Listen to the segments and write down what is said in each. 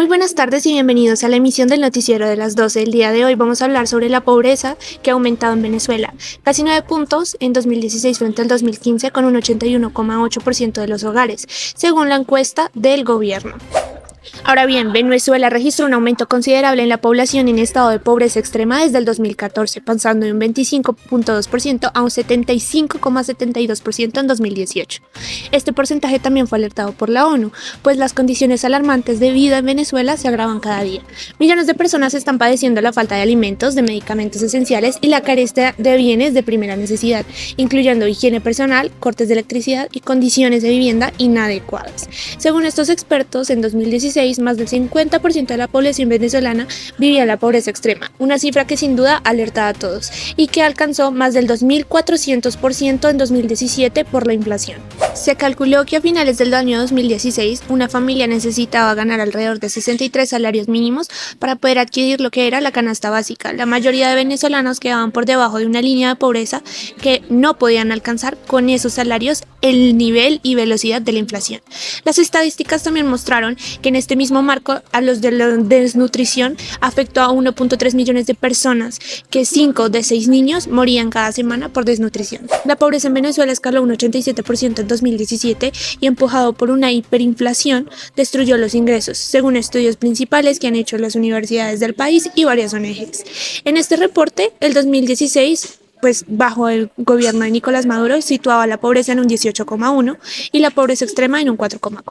Muy buenas tardes y bienvenidos a la emisión del noticiero de las 12. El día de hoy vamos a hablar sobre la pobreza que ha aumentado en Venezuela. Casi 9 puntos en 2016 frente al 2015 con un 81,8% de los hogares, según la encuesta del gobierno. Ahora bien, Venezuela registró un aumento considerable en la población en estado de pobreza extrema desde el 2014, pasando de un 25,2% a un 75,72% en 2018. Este porcentaje también fue alertado por la ONU, pues las condiciones alarmantes de vida en Venezuela se agravan cada día. Millones de personas están padeciendo la falta de alimentos, de medicamentos esenciales y la carencia de bienes de primera necesidad, incluyendo higiene personal, cortes de electricidad y condiciones de vivienda inadecuadas. Según estos expertos, en 2016 más del 50% de la población venezolana vivía en la pobreza extrema, una cifra que sin duda alerta a todos y que alcanzó más del 2.400% en 2017 por la inflación. Se calculó que a finales del año 2016 una familia necesitaba ganar alrededor de 63 salarios mínimos para poder adquirir lo que era la canasta básica. La mayoría de venezolanos quedaban por debajo de una línea de pobreza que no podían alcanzar con esos salarios el nivel y velocidad de la inflación. Las estadísticas también mostraron que en este mismo marco a los de la desnutrición afectó a 1.3 millones de personas, que 5 de 6 niños morían cada semana por desnutrición. La pobreza en Venezuela escaló un 87% en 2017 y empujado por una hiperinflación destruyó los ingresos, según estudios principales que han hecho las universidades del país y varias ONGs. En este reporte, el 2016 bajo el gobierno de Nicolás Maduro situaba la pobreza en un 18,1 y la pobreza extrema en un 4,4.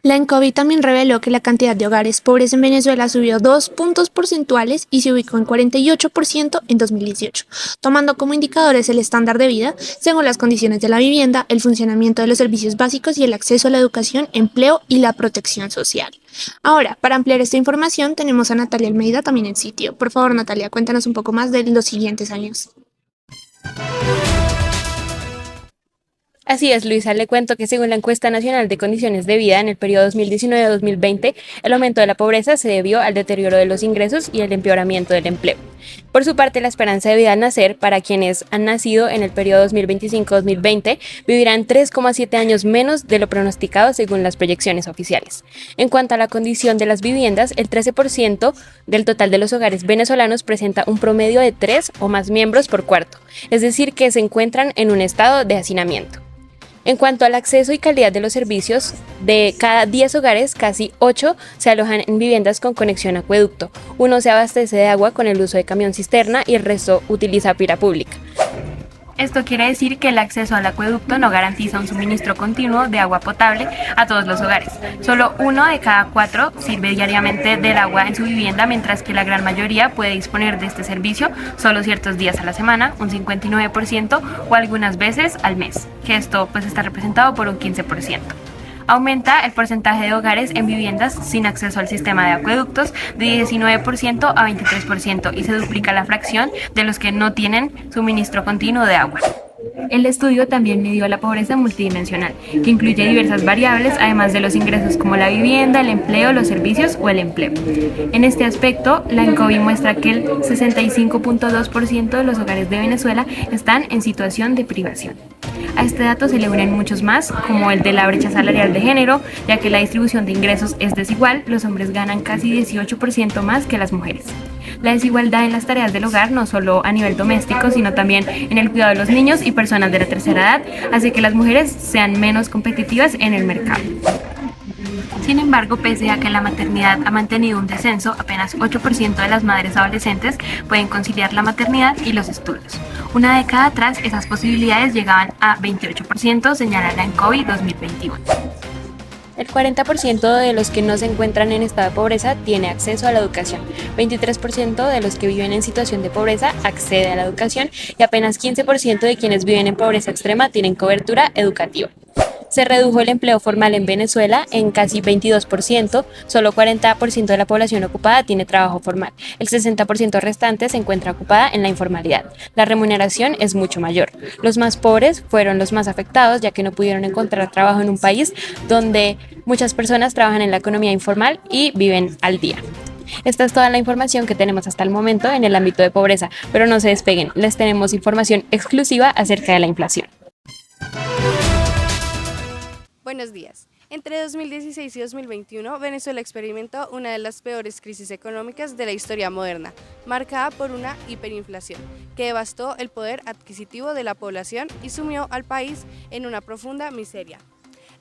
La ENCOVI también reveló que la cantidad de hogares pobres en Venezuela subió 2 puntos porcentuales y se ubicó en 48% en 2018, tomando como indicadores el estándar de vida, según las condiciones de la vivienda, el funcionamiento de los servicios básicos y el acceso a la educación, empleo y la protección social. Ahora, para ampliar esta información, tenemos a Natalia Almeida también en sitio. Por favor, Natalia, cuéntanos un poco más de los siguientes años. Así es, Luisa, le cuento que según la encuesta nacional de condiciones de vida en el periodo 2019-2020, el aumento de la pobreza se debió al deterioro de los ingresos y el empeoramiento del empleo. Por su parte, la esperanza de vida al nacer para quienes han nacido en el periodo 2025-2020 vivirán 3,7 años menos de lo pronosticado según las proyecciones oficiales. En cuanto a la condición de las viviendas, el 13% del total de los hogares venezolanos presenta un promedio de 3 o más miembros por cuarto, es decir, que se encuentran en un estado de hacinamiento. En cuanto al acceso y calidad de los servicios, de cada 10 hogares, casi 8 se alojan en viviendas con conexión a acueducto. Uno se abastece de agua con el uso de camión cisterna y el resto utiliza pira pública. Esto quiere decir que el acceso al acueducto no garantiza un suministro continuo de agua potable a todos los hogares. Solo 1 de cada 4 sirve diariamente del agua en su vivienda, mientras que la gran mayoría puede disponer de este servicio solo ciertos días a la semana, un 59%, o algunas veces al mes, que esto está representado por un 15%. Aumenta el porcentaje de hogares en viviendas sin acceso al sistema de acueductos de 19% a 23% y se duplica la fracción de los que no tienen suministro continuo de agua. El estudio también midió la pobreza multidimensional, que incluye diversas variables, además de los ingresos como la vivienda, el empleo, los servicios o el empleo. En este aspecto, la ENCOVI muestra que el 65,2% de los hogares de Venezuela están en situación de privación. A este dato se le unen muchos más, como el de la brecha salarial de género, ya que la distribución de ingresos es desigual, los hombres ganan casi 18% más que las mujeres. La desigualdad en las tareas del hogar, no solo a nivel doméstico, sino también en el cuidado de los niños y personas de la tercera edad, hace que las mujeres sean menos competitivas en el mercado. Sin embargo, pese a que la maternidad ha mantenido un descenso, apenas 8% de las madres adolescentes pueden conciliar la maternidad y los estudios. Una década atrás, esas posibilidades llegaban a 28%, señala la ENCOVI 2021. El 40% de los que no se encuentran en estado de pobreza tiene acceso a la educación, 23% de los que viven en situación de pobreza accede a la educación y apenas 15% de quienes viven en pobreza extrema tienen cobertura educativa. Se redujo el empleo formal en Venezuela en casi 22%, solo 40% de la población ocupada tiene trabajo formal, el 60% restante se encuentra ocupada en la informalidad. La remuneración es mucho mayor. Los más pobres fueron los más afectados, ya que no pudieron encontrar trabajo en un país donde muchas personas trabajan en la economía informal y viven al día. Esta es toda la información que tenemos hasta el momento en el ámbito de pobreza, pero no se despeguen, les tenemos información exclusiva acerca de la inflación. Buenos días. Entre 2016 y 2021, Venezuela experimentó una de las peores crisis económicas de la historia moderna, marcada por una hiperinflación, que devastó el poder adquisitivo de la población y sumió al país en una profunda miseria.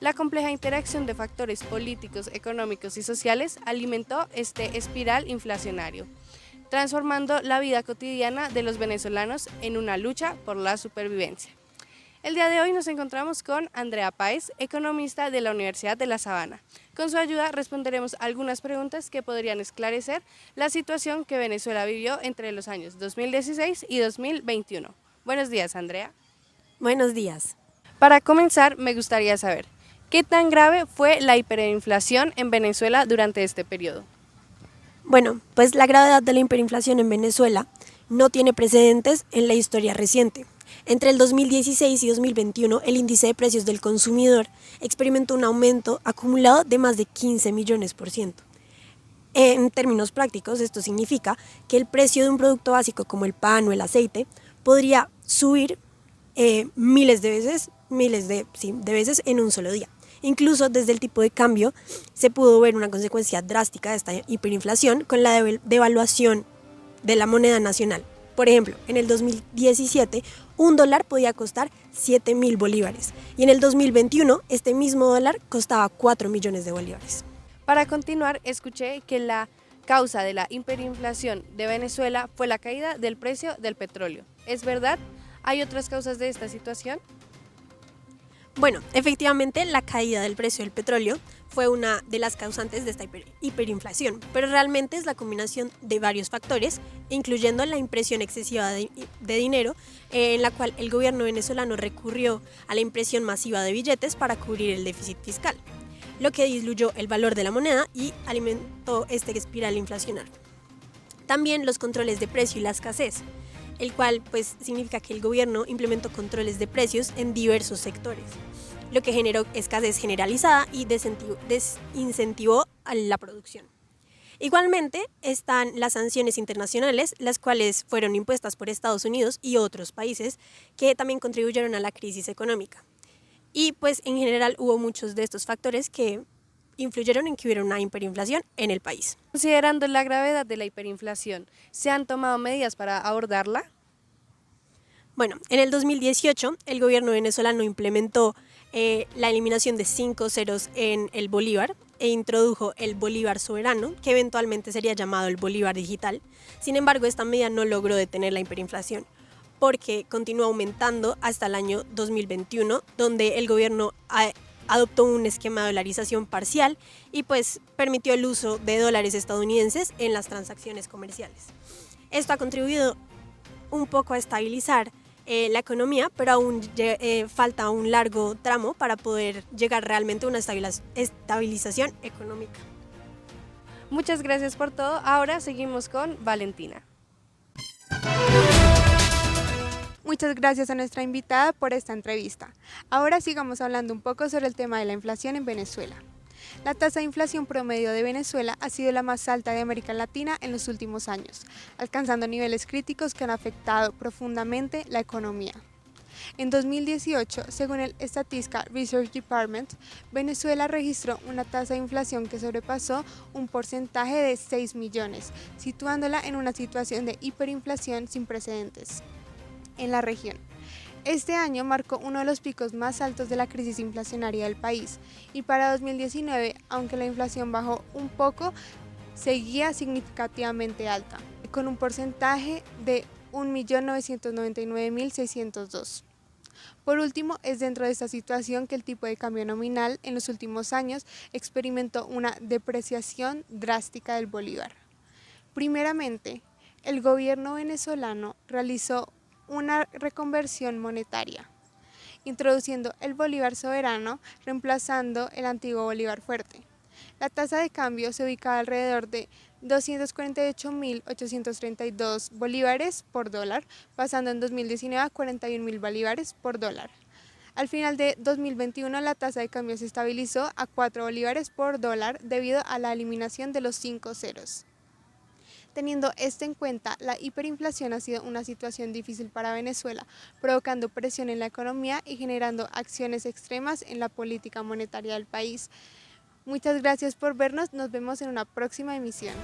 La compleja interacción de factores políticos, económicos y sociales alimentó este espiral inflacionario, transformando la vida cotidiana de los venezolanos en una lucha por la supervivencia. El día de hoy nos encontramos con Andrea Páez, economista de la Universidad de La Sabana. Con su ayuda responderemos algunas preguntas que podrían esclarecer la situación que Venezuela vivió entre los años 2016 y 2021. Buenos días, Andrea. Buenos días. Para comenzar, me gustaría saber, ¿qué tan grave fue la hiperinflación en Venezuela durante este periodo? Bueno, pues la gravedad de la hiperinflación en Venezuela no tiene precedentes en la historia reciente. Entre el 2016 y 2021, el índice de precios del consumidor experimentó un aumento acumulado de más de 15 millones por ciento. En términos prácticos, esto significa que el precio de un producto básico como el pan o el aceite podría subir miles de veces en un solo día. Incluso desde el tipo de cambio se pudo ver una consecuencia drástica de esta hiperinflación con la devaluación de la moneda nacional. Por ejemplo, en el 2017 un dólar podía costar 7.000 bolívares y en el 2021 este mismo dólar costaba 4 millones de bolívares. Para continuar, escuché que la causa de la hiperinflación de Venezuela fue la caída del precio del petróleo. ¿Es verdad? ¿Hay otras causas de esta situación? Bueno, efectivamente la caída del precio del petróleo fue una de las causantes de esta hiperinflación, pero realmente es la combinación de varios factores, incluyendo la impresión excesiva de dinero, en la cual el gobierno venezolano recurrió a la impresión masiva de billetes para cubrir el déficit fiscal, lo que diluyó el valor de la moneda y alimentó esta espiral inflacionaria. También los controles de precio y la escasez, el cual pues significa que el gobierno implementó controles de precios en diversos sectores, lo que generó escasez generalizada y desincentivó a la producción. Igualmente están las sanciones internacionales, las cuales fueron impuestas por Estados Unidos y otros países que también contribuyeron a la crisis económica. Y pues en general hubo muchos de estos factores que influyeron en que hubiera una hiperinflación en el país. Considerando la gravedad de la hiperinflación, ¿se han tomado medidas para abordarla? Bueno, en el 2018 el gobierno venezolano implementó la eliminación de 5 ceros en el bolívar e introdujo el bolívar soberano, que eventualmente sería llamado el bolívar digital. Sin embargo, esta medida no logró detener la hiperinflación, porque continuó aumentando hasta el año 2021, donde el gobierno adoptó un esquema de dolarización parcial y pues permitió el uso de dólares estadounidenses en las transacciones comerciales. Esto ha contribuido un poco a estabilizar la economía, pero aún falta un largo tramo para poder llegar realmente a una estabilización económica. Muchas gracias por todo. Ahora seguimos con Valentina. Muchas gracias a nuestra invitada por esta entrevista. Ahora sigamos hablando un poco sobre el tema de la inflación en Venezuela. La tasa de inflación promedio de Venezuela ha sido la más alta de América Latina en los últimos años, alcanzando niveles críticos que han afectado profundamente la economía. En 2018, según el Statista Research Department, Venezuela registró una tasa de inflación que sobrepasó un porcentaje de 6 millones, situándola en una situación de hiperinflación sin precedentes en la región. Este año marcó uno de los picos más altos de la crisis inflacionaria del país y para 2019, aunque la inflación bajó un poco, seguía significativamente alta, con un porcentaje de 1.999.602. Por último, es dentro de esta situación que el tipo de cambio nominal en los últimos años experimentó una depreciación drástica del bolívar. Primeramente, el gobierno venezolano realizó una reconversión monetaria, introduciendo el bolívar soberano, reemplazando el antiguo bolívar fuerte. La tasa de cambio se ubicaba alrededor de 248.832 bolívares por dólar, pasando en 2019 a 41.000 bolívares por dólar. Al final de 2021 la tasa de cambio se estabilizó a 4 bolívares por dólar debido a la eliminación de los 5 ceros. Teniendo esto en cuenta, la hiperinflación ha sido una situación difícil para Venezuela, provocando presión en la economía y generando acciones extremas en la política monetaria del país. Muchas gracias por vernos, nos vemos en una próxima emisión.